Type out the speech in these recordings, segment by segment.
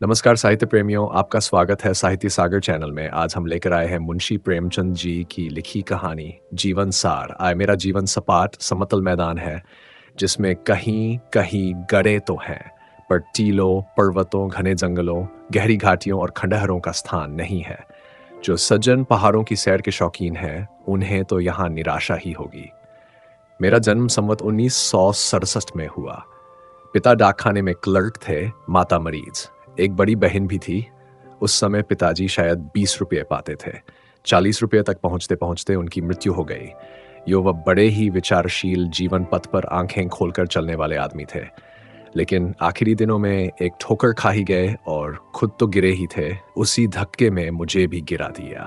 नमस्कार साहित्य प्रेमियों, आपका स्वागत है साहित्य सागर चैनल में। आज हम लेकर आए हैं मुंशी प्रेमचंद जी की लिखी कहानी जीवन सार। आए मेरा जीवन सपाट समतल मैदान है जिसमें कहीं कहीं गड़े तो हैं, पर टीलों, पर्वतों, घने जंगलों, गहरी घाटियों और खंडहरों का स्थान नहीं है। जो सज्जन पहाड़ों की सैर के शौकीन हैं, उन्हें तो यहाँ निराशा ही होगी। मेरा जन्म संवत 1967 में हुआ। पिता डाकखाने में क्लर्क थे, माता मरीज। एक बड़ी बहन भी थी। उस समय पिताजी शायद 20 रुपये पाते थे। 40 रुपये तक पहुंचते पहुंचते उनकी मृत्यु हो गई। वह बड़े ही विचारशील, जीवन पथ पर आंखें खोलकर चलने वाले आदमी थे। लेकिन आखिरी दिनों में एक ठोकर खा ही गए और खुद तो गिरे ही थे। उसी धक्के में मुझे भी गिरा दिया।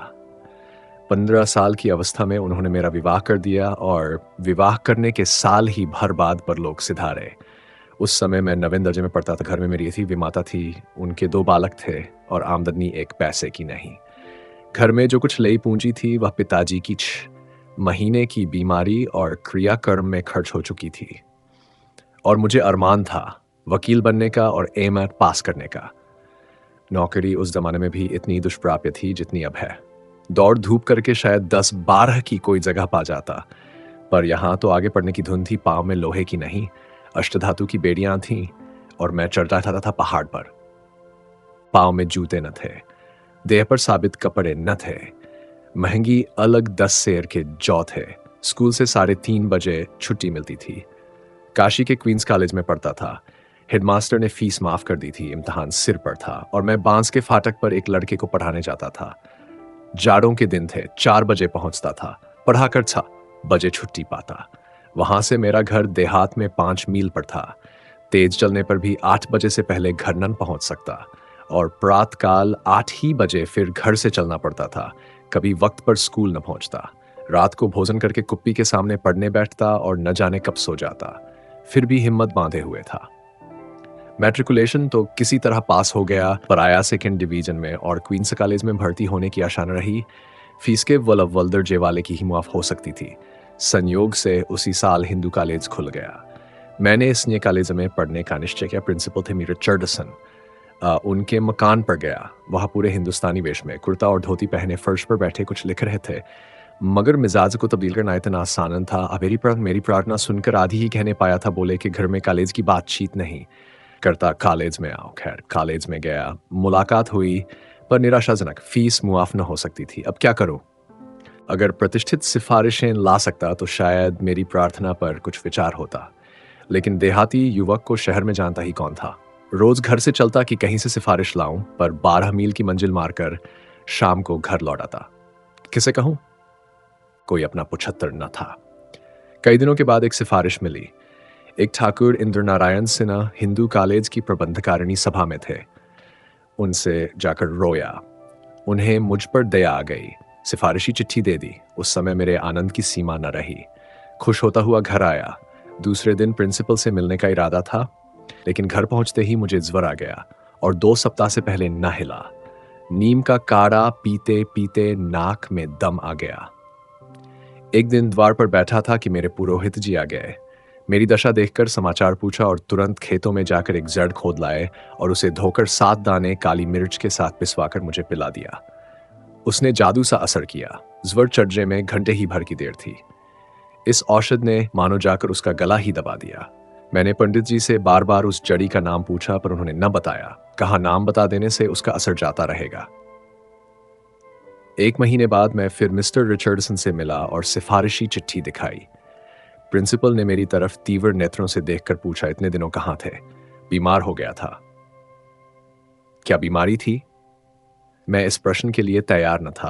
15 साल की अवस्था में उन्होंने मेरा विवाह कर दिया और विवाह करने के साल ही भर बाद परलोक सिधारे। उस समय मैं 9वें दर्जे में पढ़ता था। घर में मेरी थी विमाता थी, उनके 2 बालक थे और आमदनी एक पैसे की नहीं। घर में जो कुछ लई पूंजी थी वह पिताजी की महीने की बीमारी और क्रियाकर्म में खर्च हो चुकी थी। और मुझे अरमान था वकील बनने का और एमएट पास करने का। नौकरी उस जमाने में भी इतनी दुष्प्राप्य थी जितनी अब है। दौड़ धूप करके शायद 10-12 की कोई जगह पा जाता, पर यहाँ तो आगे पढ़ने की धुन थी, पाँव में लोहे की नहीं, अष्टधातु की बेड़ियां थीं और मैं चढ़ता था पहाड़ पर। पाँव में जूते न थे, देह पर साबित कपड़े न थे, महंगी अलग 10 सेर के जौ थे। स्कूल से 3:30 बजे छुट्टी मिलती थी। काशी के क्वींस कॉलेज में पढ़ता था। हेडमास्टर ने फीस माफ कर दी थी, इम्तिहान सिर पर था और मैं बांस के फाटक पर एक लड़के को पढ़ाने जाता था। जाड़ों के दिन थे, 4 बजे पहुंचता था, पढ़ाकर 6 बजे छुट्टी पाता। वहां से मेरा घर देहात में 5 मील पर था। तेज चलने पर भी 8 बजे से पहले घर न पहुंच सकता और प्रातःकाल 8 ही बजे फिर घर से चलना पड़ता था। कभी वक्त पर स्कूल न पहुंचता। रात को भोजन करके कुप्पी के सामने पढ़ने बैठता और न जाने कब सो जाता। फिर भी हिम्मत बांधे हुए था। मैट्रिकुलेशन तो किसी तरह पास हो गया, पर आया 2nd डिवीजन में और क्वींस कॉलेज में भर्ती होने की आशा न रही। फीस के वल्लभ जे वाले की ही मुआफ हो सकती थी। संयोग से उसी साल हिंदू कॉलेज खुल गया। मैंने इस नए कॉलेज में पढ़ने का निश्चय किया। प्रिंसिपल थे मीरा चर्डसन। उनके मकान पर गया। वहाँ पूरे हिंदुस्तानी वेश में, कुर्ता और धोती पहने, फर्श पर बैठे कुछ लिख रहे थे, मगर मिजाज को तब्दील करना इतना आसान था। मेरी प्रार्थना सुनकर आधी ही कहने पाया था। बोले कि घर में कॉलेज की बातचीत नहीं करता, कॉलेज में आओ। खैर कॉलेज में गया, मुलाकात हुई, पर निराशाजनक। फीस मुआफ न हो सकती थी। अब क्या करूं? अगर प्रतिष्ठित सिफारिशें ला सकता तो शायद मेरी प्रार्थना पर कुछ विचार होता, लेकिन देहाती युवक को शहर में जानता ही कौन था। रोज घर से चलता कि कहीं से सिफारिश लाऊं, पर 12 मील की मंजिल मारकर शाम को घर लौट आता। किसे कहूं? कोई अपना पुछत्तर न था। कई दिनों के बाद एक सिफारिश मिली। एक ठाकुर इंद्र नारायण सिन्हा हिंदू कॉलेज की प्रबंधकारिणी सभा में थे। उनसे जाकर रोया। उन्हें मुझ पर दया आ गई। सिफारिशी चिट्ठी दे दी। उस समय मेरे आनंद की सीमा न रही। खुश होता हुआ घर आया। दूसरे दिन प्रिंसिपल से मिलने का इरादा था, लेकिन घर पहुंचते ही मुझे ज्वर आ गया और 2 सप्ताह से पहले न हिला। नीम का काढ़ा पीते पीते नाक में दम आ गया। एक दिन द्वार पर बैठा था कि मेरे पुरोहित जी आ गए। मेरी दशा देखकर समाचार पूछा और तुरंत खेतों में जाकर एक जड़ खोद लाए और उसे धोकर 7 दाने काली मिर्च के साथ पिसवाकर मुझे पिला दिया। उसने जादू सा असर किया। ज्वर चढ़ने में घंटे ही भर की देर थी। इस औषध ने मानो जाकर उसका गला ही दबा दिया। मैंने पंडित जी से बार बार उस जड़ी का नाम पूछा, पर उन्होंने न बताया। कहा नाम बता देने से उसका असर जाता रहेगा। 1 महीने बाद मैं फिर मिस्टर रिचर्डसन से मिला और सिफारिशी चिट्ठी दिखाई। प्रिंसिपल ने मेरी तरफ तीव्र नेत्रों से देखकर पूछा, इतने दिनों कहाँ थे? बीमार हो गया था। क्या बीमारी थी? मैं इस प्रश्न के लिए तैयार न था।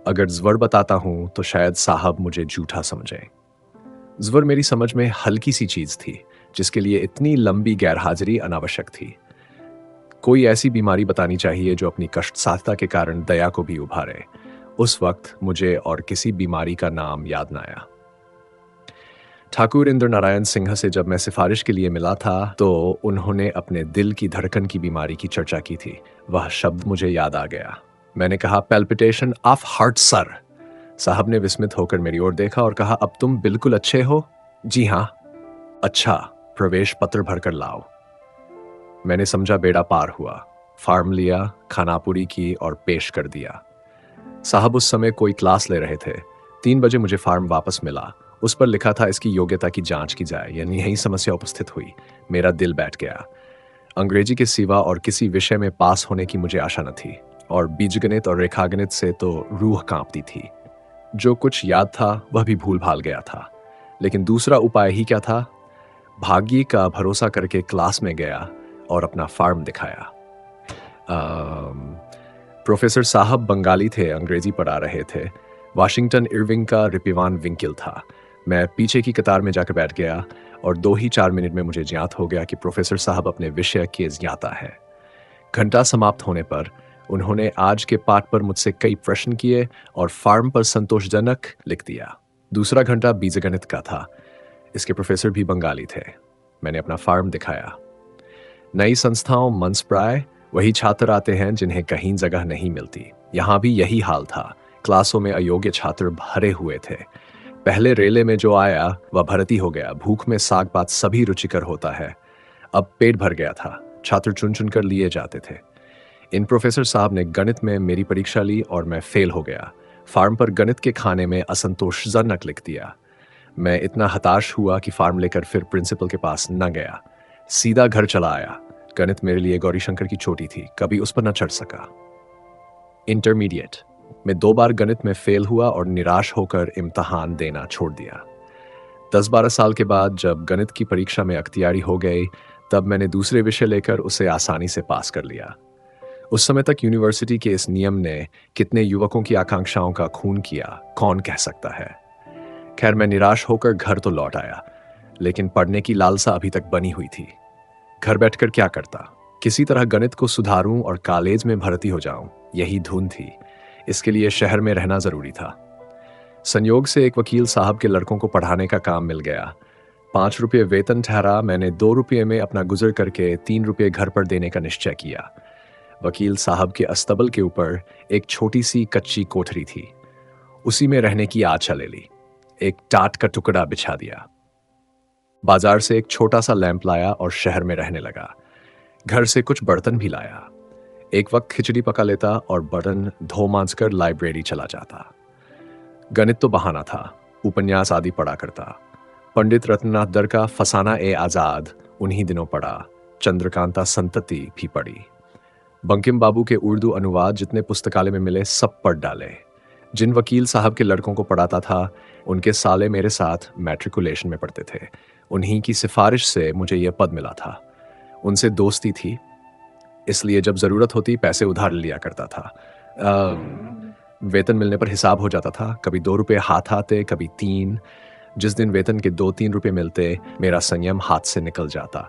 अगर ज्वर बताता हूं तो शायद साहब मुझे झूठा समझें। ज्वर मेरी समझ में हल्की सी चीज थी, जिसके लिए इतनी लंबी गैरहाजिरी अनावश्यक थी। कोई ऐसी बीमारी बतानी चाहिए जो अपनी कष्ट साधता के कारण दया को भी उभारे। उस वक्त मुझे और किसी बीमारी का नाम याद न आया। ठाकुर इंद्र नारायण सिंह से जब मैं सिफारिश के लिए मिला था, तो उन्होंने अपने दिल की धड़कन की बीमारी की चर्चा की थी। वह शब्द मुझे याद आ गया। मैंने कहा, पैल्पिटेशन ऑफ हार्ट सर। साहब ने विस्मित होकर मेरी ओर देखा और कहा, अब तुम बिल्कुल अच्छे हो? जी हाँ। अच्छा, प्रवेश पत्र भरकर लाओ। मैंने समझा बेड़ा पार हुआ। फार्म लिया, खानापुरी की और पेश कर दिया। साहब उस समय कोई क्लास ले रहे थे। 3 बजे मुझे फार्म वापस मिला। उस पर लिखा था इसकी योग्यता की जांच की जाए, यानी यही समस्या उपस्थित हुई। मेरा दिल बैठ गया। अंग्रेजी के सिवा और किसी विषय में पास होने की मुझे आशा न थी, और बीजगणित और रेखागणित से तो रूह कांपती थी। जो कुछ याद था वह भी भूल भाल गया था। लेकिन दूसरा उपाय ही क्या था? भाग्य का भरोसा करके क्लास में गया और अपना फार्म दिखाया। अम, प्रोफेसर साहब बंगाली थे, अंग्रेजी पढ़ा रहे थे। वाशिंगटन इरविंग का रिपिवान विंकिल था। मैं पीछे की कतार में जाकर बैठ गया और 2 ही 4 मिनट में मुझे ज्ञात हो गया कि प्रोफेसर साहब अपने विषय के ज्ञाता है। घंटा समाप्त होने पर उन्होंने आज के पाठ पर मुझसे कई प्रश्न किए और फार्म पर संतोषजनक लिख दिया। दूसरा घंटा बीजगणित का था। इसके प्रोफेसर भी बंगाली थे। मैंने अपना फार्म दिखाया। नई संस्थाओं मंसप्राय वही छात्र आते हैं जिन्हें कहीं जगह नहीं मिलती। यहाँ भी यही हाल था। क्लासों में अयोग्य छात्र भरे हुए थे। पहले रेले में जो आया वह भर्ती हो गया। भूख में साग पात सभी रुचिकर होता है। अब पेट भर गया था। छात्र चुन चुन कर लिए जाते थे। इन प्रोफेसर साहब ने गणित में मेरी परीक्षा ली और मैं फेल हो गया। फार्म पर गणित के खाने में असंतोषजनक लिख दिया। मैं इतना हताश हुआ कि फार्म लेकर फिर प्रिंसिपल के पास न गया, सीधा घर चला आया। गणित मेरे लिए गौरीशंकर की चोटी थी, कभी उस पर न चढ़ सका। इंटरमीडिएट में 2 बार गणित में फेल हुआ और निराश होकर इम्तहान देना छोड़ दिया। 10-12 साल के बाद जब गणित की परीक्षा में अख्तियारी हो गई, तब मैंने दूसरे विषय लेकर उसे आसानी से पास कर लिया। उस समय तक यूनिवर्सिटी के इस नियम ने कितने युवकों की आकांक्षाओं का खून किया, कौन कह सकता है। खैर, मैं निराश होकर घर तो लौट आया, लेकिन पढ़ने की लालसा अभी तक बनी हुई थी। घर बैठकर क्या करता? किसी तरह गणित को सुधारूं और कॉलेज में भर्ती हो जाऊं, यही धुन थी। इसके लिए शहर में रहना जरूरी था। संयोग से एक वकील साहब के लड़कों को पढ़ाने का काम मिल गया। 5 रुपये वेतन ठहरा। मैंने 2 रुपये में अपना गुजर करके 3 रुपये घर पर देने का निश्चय किया। वकील साहब के अस्तबल के ऊपर एक छोटी सी कच्ची कोठरी थी। उसी में रहने की आशा ले ली। एक टाट का टुकड़ा बिछा दिया। बाजार से एक छोटा सा लैंप लाया और शहर में रहने लगा। घर से कुछ बर्तन भी लाया। एक वक्त खिचड़ी पका लेता और बर्तन धो मांज कर लाइब्रेरी चला जाता। गणित तो बहाना था, उपन्यास आदि पढ़ा करता। पंडित रत्ननाथ दर का फसाना ए आजाद उन्हीं दिनों पढ़ा। चंद्रकांता संतति भी पढ़ी। बंकिम बाबू के उर्दू अनुवाद जितने पुस्तकालय में मिले सब पढ़ डाले। जिन वकील साहब के लड़कों को पढ़ाता था, उनके साले मेरे साथ मैट्रिकुलेशन में पढ़ते थे। उन्हीं की सिफारिश से मुझे यह पद मिला था। उनसे दोस्ती थी, इसलिए जब जरूरत होती पैसे उधार लिया करता था। वेतन मिलने पर हिसाब हो जाता था। कभी 2 रुपये हाथ आते, कभी 3। जिस दिन वेतन के 2-3 रुपये मिलते, मेरा संयम हाथ से निकल जाता।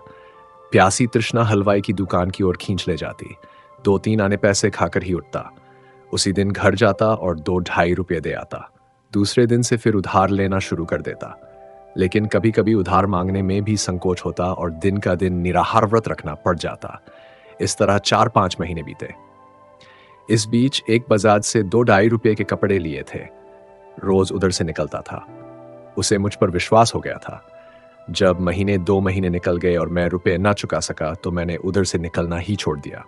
प्यासी तृष्णा हलवाई की दुकान की ओर खींच ले जाती। 2-3 आने पैसे खाकर ही उठता। उसी दिन घर जाता और 2-2.5 रुपये दे आता। दूसरे दिन से फिर उधार लेना शुरू कर देता। लेकिन कभी कभी उधार मांगने में भी संकोच होता और दिन का दिन निराहार व्रत रखना पड़ जाता। इस तरह 4-5 महीने बीते। इस बीच एक बजाज से 2-2.5 रुपये के कपड़े लिए थे। रोज उधर से निकलता था। उसे मुझ पर विश्वास हो गया था। जब महीने 2 महीने निकल गए और मैं रुपए ना चुका सका, तो मैंने उधर से निकलना ही छोड़ दिया।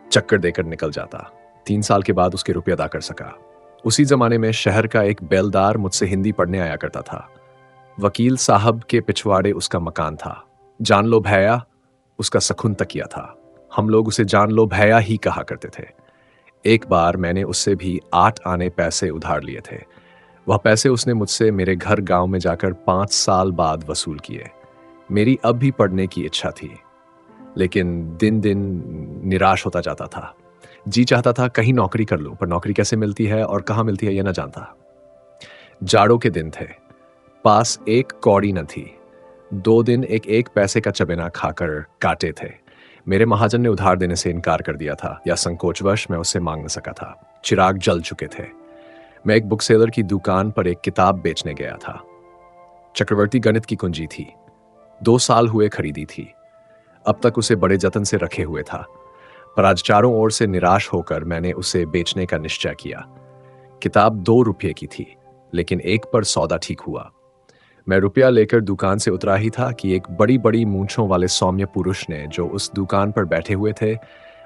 चक्कर देकर निकल जाता। 3 साल के बाद उसके रुपये अदा कर सका। उसी जमाने में शहर का एक बेलदार मुझसे हिंदी पढ़ने आया करता था। वकील साहब के पिछवाड़े उसका मकान था। जान लो भैया उसका सखुन तकिया था। हम लोग उसे जान लो भैया ही कहा करते थे। एक बार मैंने उससे भी 8 आने पैसे उधार लिए थे। वह पैसे उसने मुझसे मेरे घर गांव में जाकर 5 साल बाद वसूल किए। मेरी अब भी पढ़ने की इच्छा थी, लेकिन दिन दिन निराश होता जाता था। जी चाहता था कहीं नौकरी कर लूं, पर नौकरी कैसे मिलती है और कहां मिलती है यह न जानता। जाड़ों के दिन थे। पास एक कौड़ी न थी। 2 दिन एक पैसे का चबेना खाकर काटे थे। मेरे महाजन ने उधार देने से इनकार कर दिया था, या संकोचवश मैं उससे मांग न सका था। चिराग जल चुके थे। मैं एक बुक सेलर की दुकान पर एक किताब बेचने गया था। चक्रवर्ती गणित की कुंजी थी। 2 साल हुए खरीदी थी। अब तक उसे बड़े जतन से रखे हुए था, पर आज चारों ओर से निराश होकर मैंने उसे बेचने का निश्चय किया। किताब 2 रुपये की थी, लेकिन एक पर सौदा ठीक हुआ। मैं रुपया लेकर दुकान से उतरा ही था कि एक बड़ी बड़ी मूंछों वाले सौम्य पुरुष ने, जो उस दुकान पर बैठे हुए थे,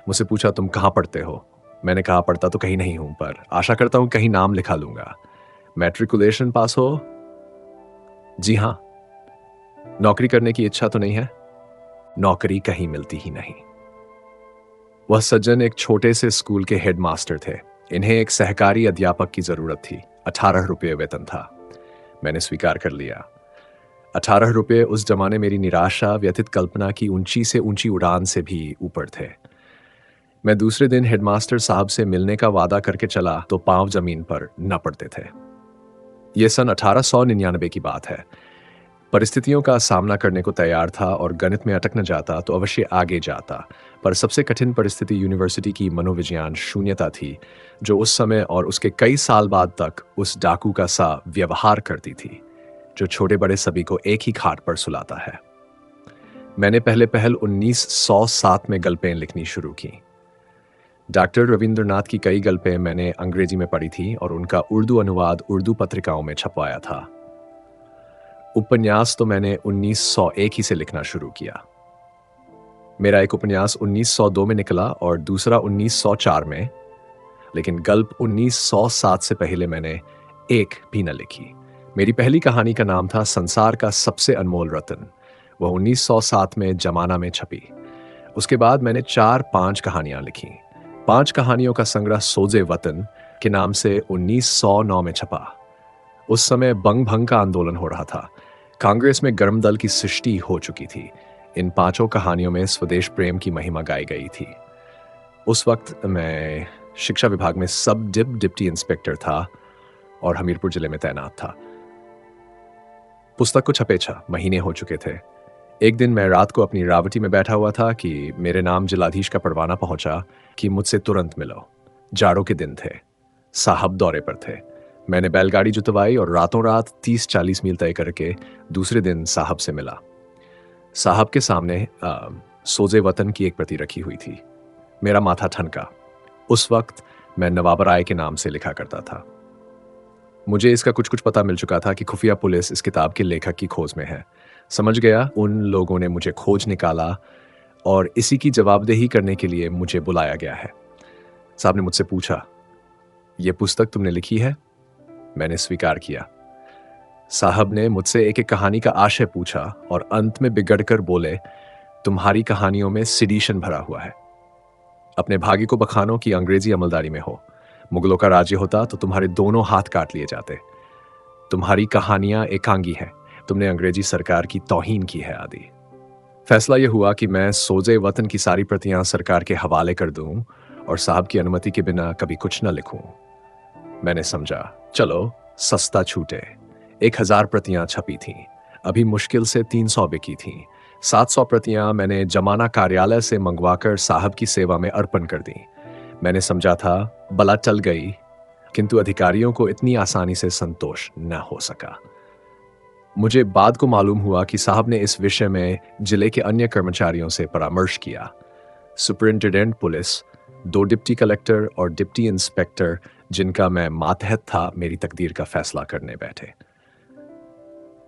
मुझसे पूछा, तुम कहाँ पढ़ते हो? मैंने कहा, पढ़ता तो कहीं नहीं हूं, पर आशा करता हूं कहीं नाम लिखा लूंगा। मैट्रिकुलेशन पास हो? जी हाँ। नौकरी करने की इच्छा तो नहीं है? नौकरी कहीं मिलती ही नहीं। वह सज्जन एक छोटे से स्कूल के हेडमास्टर थे। इन्हें एक सहकारी अध्यापक की जरूरत थी। 18 रुपये वेतन था। मैंने स्वीकार कर लिया। 18 रुपये उस जमाने मेरी निराशा, व्यथित कल्पना की ऊंची से ऊंची उड़ान से भी ऊपर थे। मैं दूसरे दिन हेडमास्टर साहब से मिलने का वादा करके चला तो पांव जमीन पर न पड़ते थे। यह सन 1899 की बात है। परिस्थितियों का सामना करने को तैयार था और गणित में अटक न जाता तो अवश्य आगे जाता। पर सबसे कठिन परिस्थिति यूनिवर्सिटी की मनोविज्ञान शून्यता थी, जो उस समय और उसके कई साल बाद तक उस डाकू का सा व्यवहार करती थी, जो छोटे बड़े सभी को एक ही खाट पर सुलाता है। मैंने पहले पहल 1907 में गल्पें लिखनी शुरू की। डॉक्टर रविंद्रनाथ की कई गल्पें मैंने अंग्रेजी में पढ़ी थी और उनका उर्दू अनुवाद उर्दू पत्रिकाओं में छपवाया था। उपन्यास तो मैंने 1901 ही से लिखना शुरू किया। मेरा एक उपन्यास 1902 में निकला और दूसरा 1904 में, लेकिन गल्प 1907 से पहले मैंने एक भी न लिखी। मेरी पहली कहानी का नाम था संसार का सबसे अनमोल रत्न। वह 1907 में जमाना में छपी। उसके बाद मैंने 4-5 कहानियां लिखी। 5 कहानियों का संग्रह सोजे वतन के नाम से 1909 में छपा। उस समय बंग भंग का आंदोलन हो रहा था। कांग्रेस में गर्म दल की सृष्टि हो चुकी थी। इन 5 कहानियों में स्वदेश प्रेम की महिमा गाई गई थी। उस वक्त मैं शिक्षा विभाग में सब डिप्टी इंस्पेक्टर था और हमीरपुर जिले में तैनात था। पुस्तक को छपे 6 महीने हो चुके थे। एक दिन मैं रात को अपनी रावटी में बैठा हुआ था कि मेरे नाम जिलाधीश का परवाना पहुंचा कि मुझसे तुरंत मिलो। जाड़ों के दिन थे। साहब दौरे पर थे। मैंने बैलगाड़ी जुतवाई और रातों रात 30-40 मील तय करके दूसरे दिन साहब से मिला। साहब के सामने सोजे वतन की एक प्रति रखी हुई थी। मेरा माथा ठनका। उस वक्त मैं नवाब राय के नाम से लिखा करता था। मुझे इसका कुछ कुछ पता मिल चुका था कि खुफिया पुलिस इस किताब के लेखक की खोज में है। समझ गया उन लोगों ने मुझे खोज निकाला और इसी की जवाबदेही करने के लिए मुझे बुलाया गया है। साहब ने मुझसे पूछा, यह पुस्तक तुमने लिखी है? मैंने स्वीकार किया। साहब ने मुझसे एक एक कहानी का आशय पूछा और अंत में बिगड़कर बोले, तुम्हारी कहानियों में सिडिशन भरा हुआ है। अपने भागी को बखानो कि अंग्रेजी अमलदारी में हो। मुगलों का राज्य होता तो तुम्हारे दोनों हाथ काट लिए जाते। तुम्हारी कहानियां एकांगी हैं। तुमने अंग्रेजी सरकार की तौहीन की है आदि। फैसला यह हुआ कि मैं सोजे वतन की सारी प्रतियां सरकार के हवाले कर दूं और साहब की अनुमति के बिना कभी कुछ न लिखूं। मैंने समझा, चलो सस्ता छूटे। 1000 प्रतियां छपी थीं। अभी मुश्किल से 300 बिकी थीं। 700 प्रतियां मैंने जमाना कार्यालय से मंगवाकर साहब की सेवा में अर्पण कर दी। मैंने समझा था बला टल गई, किंतु अधिकारियों को इतनी आसानी से संतोष न हो सका। मुझे बाद को मालूम हुआ कि साहब ने इस विषय में जिले के अन्य कर्मचारियों से परामर्श किया। सुपरिंटेंडेंट पुलिस, 2 डिप्टी कलेक्टर और डिप्टी इंस्पेक्टर, जिनका मैं मातहत था, मेरी तकदीर का फैसला करने बैठे।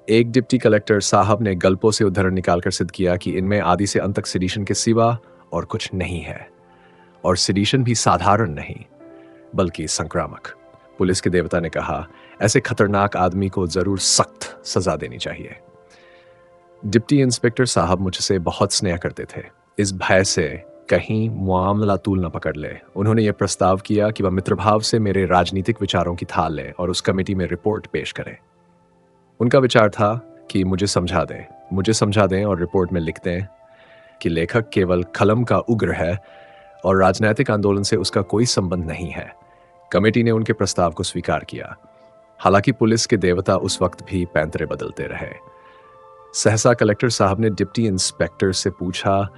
एक डिप्टी कलेक्टर साहब ने गल्पों से उदाहरण निकालकर सिद्ध किया कि इनमें आदि से अंत तक सिडिशन के सिवा और कुछ नहीं है, और सिडिशन भी साधारण नहीं बल्कि संक्रामक। पुलिस के देवता ने कहा, ऐसे खतरनाक आदमी को जरूर सख्त सजा देनी चाहिए। डिप्टी इंस्पेक्टर साहब मुझसे बहुत स्नेह करते थे। इस भय से कहीं मामला तूल न पकड़ ले, उन्होंने यह प्रस्ताव किया कि वह मित्रभाव से मेरे राजनीतिक विचारों की थाल ले और उस कमेटी में रिपोर्ट पेश करें। उनका विचार था कि मुझे समझा दें और रिपोर्ट में लिख दें कि लेखक केवल कलम का उग्र है और राजनीतिक आंदोलन से उसका कोई संबंध नहीं है। कमेटी ने उनके प्रस्ताव को स्वीकार किया। हालांकि पुलिस के देवता उस वक्त भी पैंतरे बदलते रहे। सहसा कलेक्टर साहब ने डिप्टी इंस्पेक्टर से पूछा,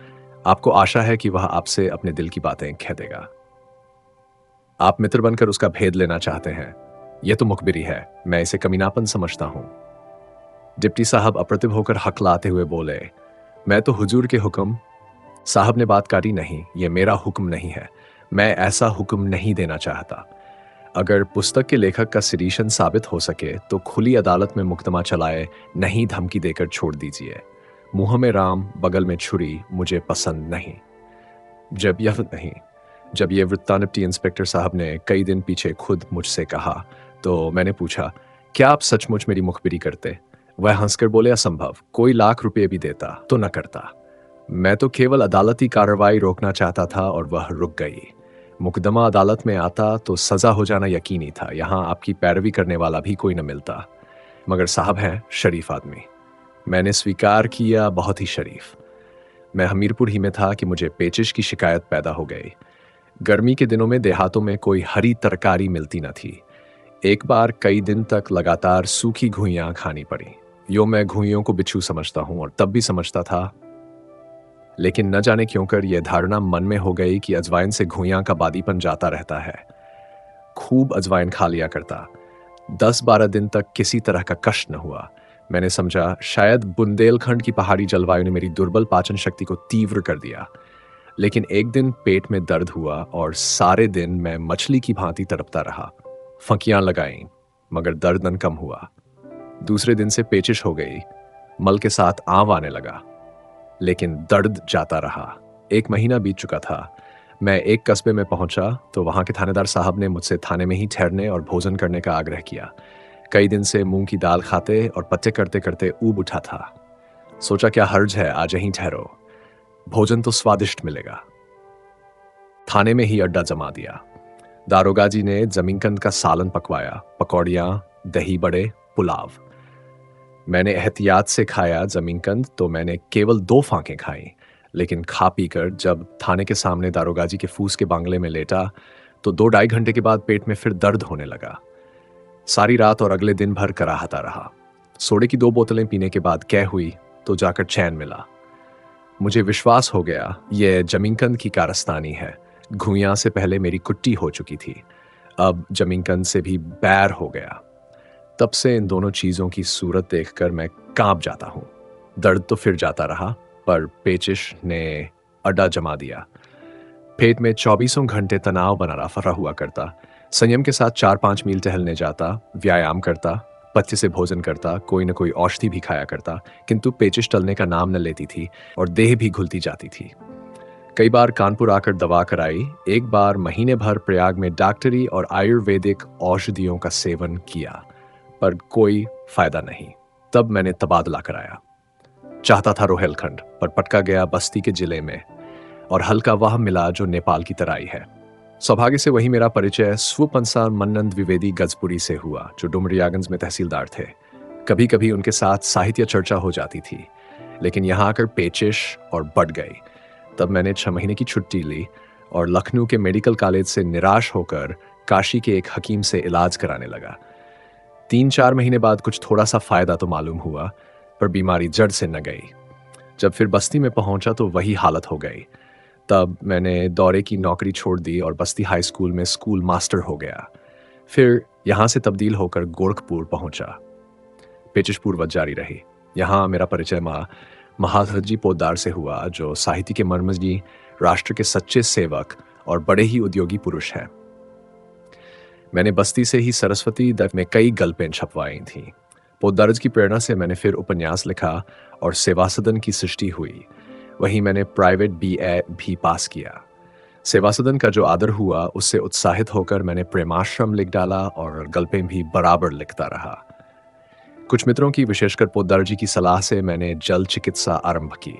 आपको आशा है कि वह आपसे अपने दिल की बातें कह देगा? आप मित्र बनकर उसका भेद लेना चाहते हैं। यह तो मुखबिरी है, मैं इसे कमीनापन समझता हूं। डिप्टी साहब अप्रतिभ होकर हकलाते हुए बोले, मैं तो हुजूर के हुक्म। साहब ने बात काटी, नहीं, यह मेरा हुक्म नहीं है। मैं ऐसा हुक्म नहीं देना चाहता। अगर पुस्तक के लेखक का सिडिशन साबित हो सके तो खुली अदालत में मुकदमा चलाए, नहीं धमकी देकर छोड़ दीजिए। मुंह में राम बगल में छुरी मुझे पसंद नहीं। जब यह नहीं जब ये वृत्तानुपटी इंस्पेक्टर साहब ने कई दिन पीछे खुद मुझसे कहा, तो मैंने पूछा, क्या आप सचमुच मेरी मुखबिरी करते? वह हंसकर बोले, असंभव, कोई लाख रुपए भी देता तो न करता। मैं तो केवल अदालती कार्रवाई रोकना चाहता था और वह रुक गई। मुकदमा अदालत में आता तो सजा हो जाना यकीनी था, यहाँ आपकी पैरवी करने वाला भी कोई न मिलता। मगर साहब हैं शरीफ आदमी। मैंने स्वीकार किया, बहुत ही शरीफ। मैं हमीरपुर ही में था कि मुझे पेचिश की शिकायत पैदा हो गई। गर्मी के दिनों में देहातों में कोई हरी तरकारी मिलती न थी। एक बार कई दिन तक लगातार सूखी घुइयां खानी पड़ी। यो मैं घुइयों को बिच्छू समझता हूं और तब भी समझता था, लेकिन न जाने क्यों कर यह धारणा मन में हो गई कि अजवाइन से घुइयां का बादीपन जाता रहता है। खूब अजवाइन खा लिया करता। 10-12 दिन तक किसी तरह का कष्ट न हुआ। मैंने समझा शायद बुंदेलखंड की पहाड़ी जलवायु ने मेरी दुर्बल पाचन शक्ति को तीव्र कर दिया। लेकिन एक दिन पेट में दर्द हुआ और सारे दिन मैं मछली की भांति तड़पता रहा। फंकियां लगाईं, मगर दर्द न कम हुआ। दूसरे दिन से पेचिश हो गई, मल के साथ आंव आने लगा, लेकिन दर्द जाता रहा। 1 महीना बीत चुका था। मैं एक कस्बे में पहुंचा तो वहां के थानेदार साहब ने मुझसे थाने में ही ठहरने और भोजन करने का आग्रह किया। कई दिन से मूंग की दाल खाते और पत्ते करते करते ऊब उठा था। सोचा क्या हर्ज है, आज यहीं ठहरो, भोजन तो स्वादिष्ट मिलेगा। थाने में ही अड्डा जमा दिया। दारोगा जी ने जमीनकंद का सालन पकवाया, पकौड़ियां, दही बड़े, पुलाव। मैंने एहतियात से खाया जमीनकंद, तो मैंने केवल 2 फांकें खाई, लेकिन खा पीकर जब थाने के सामने दारोगा जी के फूस के बांगले में लेटा तो 2-2.5 घंटे के बाद पेट में फिर दर्द होने लगा। सारी रात और अगले दिन भर कराहता रहा। सोडे की 2 बोतलें पीने के बाद कै हुई तो जाकर चैन मिला। मुझे विश्वास हो गया यह जमीनकंद की कारस्तानी है। घुइयां से पहले मेरी कुट्टी हो चुकी थी, अब जमीनकंद से भी बैर हो गया। तब से इन दोनों चीजों की सूरत देखकर मैं कांप जाता हूं। दर्द तो फिर जाता रहा, पर पेचिश ने अड्डा जमा दिया। पेट में 24 घंटे तनाव बना रहा हुआ करता। संयम के साथ 4-5 मील टहलने जाता, व्यायाम करता, पथ्य से भोजन करता, कोई न कोई औषधि भी खाया करता, किंतु पेचिश टलने का नाम न लेती थी और देह भी घुलती जाती थी। कई बार कानपुर आकर दवा कराई। एक बार महीने भर प्रयाग में डॉक्टरी और आयुर्वेदिक औषधियों का सेवन किया, पर कोई फायदा नहीं। तब मैंने तबादला कराया। चाहता था रोहेलखंड, पर पटका गया बस्ती के जिले में और हल्का वह मिला जो नेपाल की तराई है। सौभाग्य से वही मेरा परिचय स्वपंसा मन्नन द्विवेदी गजपुरी से हुआ, जो डुमरियागंज में तहसीलदार थे। कभी कभी उनके साथ साहित्य चर्चा हो जाती थी, लेकिन यहाँ आकर पेचिश और बढ़ गई। तब मैंने 6 महीने की छुट्टी ली और लखनऊ के मेडिकल कॉलेज से निराश होकर काशी के एक हकीम से इलाज कराने लगा। 3-4 महीने बाद कुछ थोड़ा सा फायदा तो मालूम हुआ, पर बीमारी जड़ से न गई। जब फिर बस्ती में पहुंचा तो वही हालत हो गई। तब मैंने दौरे की नौकरी छोड़ दी और बस्ती हाई स्कूल में स्कूल मास्टर हो गया। फिर यहाँ से तब्दील होकर गोरखपुर पहुंचा। पेचिश पूर्वत जारी रही। यहाँ मेरा परिचय महाधर जी पोद्दार से हुआ, जो साहित्य के मर्मजी, राष्ट्र के सच्चे सेवक और बड़े ही उद्योगी पुरुष हैं। मैंने बस्ती से ही सरस्वती दत्त में कई गल्पें छपवाई थीं। पोद्दारज की प्रेरणा से मैंने फिर उपन्यास लिखा और सेवा सदन की सृष्टि हुई। वहीं मैंने प्राइवेट BA भी पास किया। सेवा सदन का जो आदर हुआ, उससे उत्साहित होकर मैंने प्रेमाश्रम लिख डाला और गल्पें भी बराबर लिखता रहा। कुछ मित्रों की, विशेषकर पोद्दार जी की सलाह से मैंने जल चिकित्सा आरंभ की।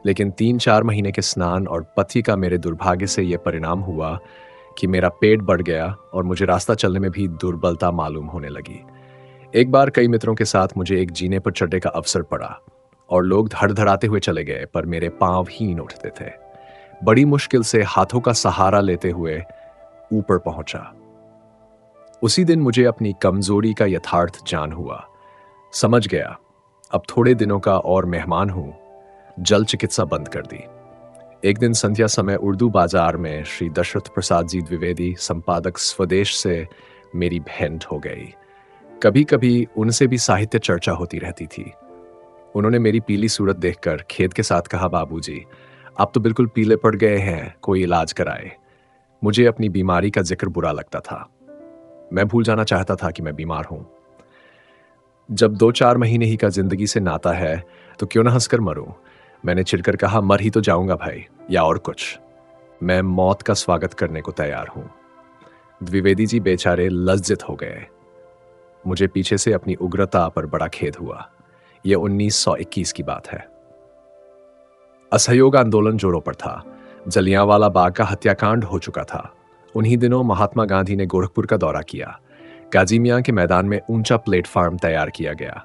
लेकिन 3-4 महीने के स्नान और पथ्य का मेरे दुर्भाग्य से यह परिणाम हुआ कि मेरा पेट बढ़ गया और मुझे रास्ता चलने में भी दुर्बलता मालूम होने लगी। एक बार कई मित्रों के साथ मुझे एक जीने पर चढ़ने का अवसर पड़ा और लोग धड़धड़ाते हुए चले गए, पर मेरे पांव ही न उठते थे। बड़ी मुश्किल से हाथों का सहारा लेते हुए ऊपर पहुंचा। उसी दिन मुझे अपनी कमजोरी का यथार्थ जान हुआ। समझ गया, अब थोड़े दिनों का और मेहमान हूं। जल चिकित्सा बंद कर दी। एक दिन संध्या समय उर्दू बाजार में श्री दशरथ प्रसाद जी द्विवेदी, संपादक स्वदेश से मेरी भेंट हो गई। कभी कभी उनसे भी साहित्य चर्चा होती रहती थी। उन्होंने मेरी पीली सूरत देखकर खेद के साथ कहा, बाबूजी, आप तो बिल्कुल पीले पड़ गए हैं, कोई इलाज कराए। मुझे अपनी बीमारी का जिक्र बुरा लगता था। मैं भूल जाना चाहता था कि मैं बीमार हूं। जब 2-4 महीने ही का जिंदगी से नाता है तो क्यों ना हंसकर मरूं। मैंने चिढ़कर कहा, मर ही तो जाऊंगा भाई, या और कुछ। मैं मौत का स्वागत करने को तैयार हूं। द्विवेदी जी बेचारे लज्जित हो गए। मुझे पीछे से अपनी उग्रता पर बड़ा खेद हुआ। यह 1921 की बात है। असहयोग आंदोलन जोरों पर था। जलियांवाला बाग का हत्याकांड हो चुका था। उन्हीं दिनों महात्मा गांधी ने गोरखपुर का दौरा किया। गाजी मियां के मैदान में ऊंचा प्लेटफार्म तैयार किया गया।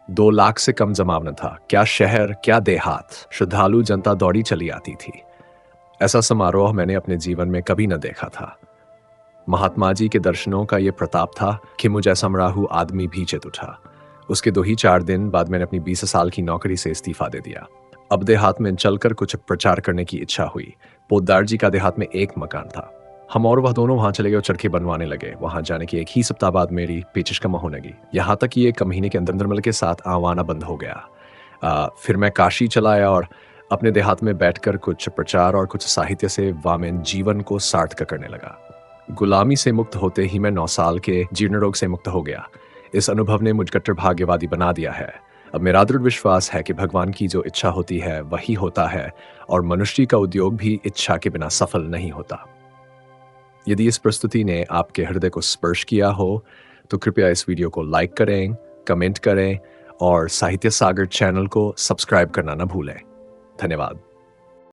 2 लाख से कम जमाव न था। क्या शहर, क्या देहात, श्रद्धालु जनता दौड़ी चली आती थी। ऐसा समारोह मैंने अपने जीवन में कभी न देखा था। महात्मा जी के दर्शनों का यह प्रताप था कि मुझ ऐसा मराहू आदमी भी चित उठा। उसके 2 ही 4 दिन बाद मैंने अपनी 20 साल की नौकरी से इस्तीफा दे दिया। अब देहात में चलकर कुछ प्रचार करने की इच्छा हुई। पोद्दार जी का देहात में एक मकान था। हम और वह दोनों वहां चले गए और चरखे बनवाने लगे। वहां जाने के 1 ही सप्ताह बाद मेरी पेचिश कम होने लगी। यहाँ तक कि 1 महीने के अंदर निर्मल के साथ आवाना बंद हो गया। फिर मैं काशी चला आया और अपने देहात में बैठकर कुछ प्रचार और कुछ साहित्य से वामेन जीवन को सार्थक करने लगा। गुलामी से मुक्त होते ही मैं 9 साल के जीर्ण रोग से मुक्त हो गया। इस अनुभव ने मुझ कट्टर भाग्यवादी बना दिया है। अब मेरा दृढ़ विश्वास है कि भगवान की जो इच्छा होती है वही होता है, और मनुष्य का उद्योग भी इच्छा के बिना सफल नहीं होता। यदि इस प्रस्तुति ने आपके हृदय को स्पर्श किया हो तो कृपया इस वीडियो को लाइक करें, कमेंट करें और साहित्य सागर चैनल को सब्सक्राइब करना न भूलें। धन्यवाद।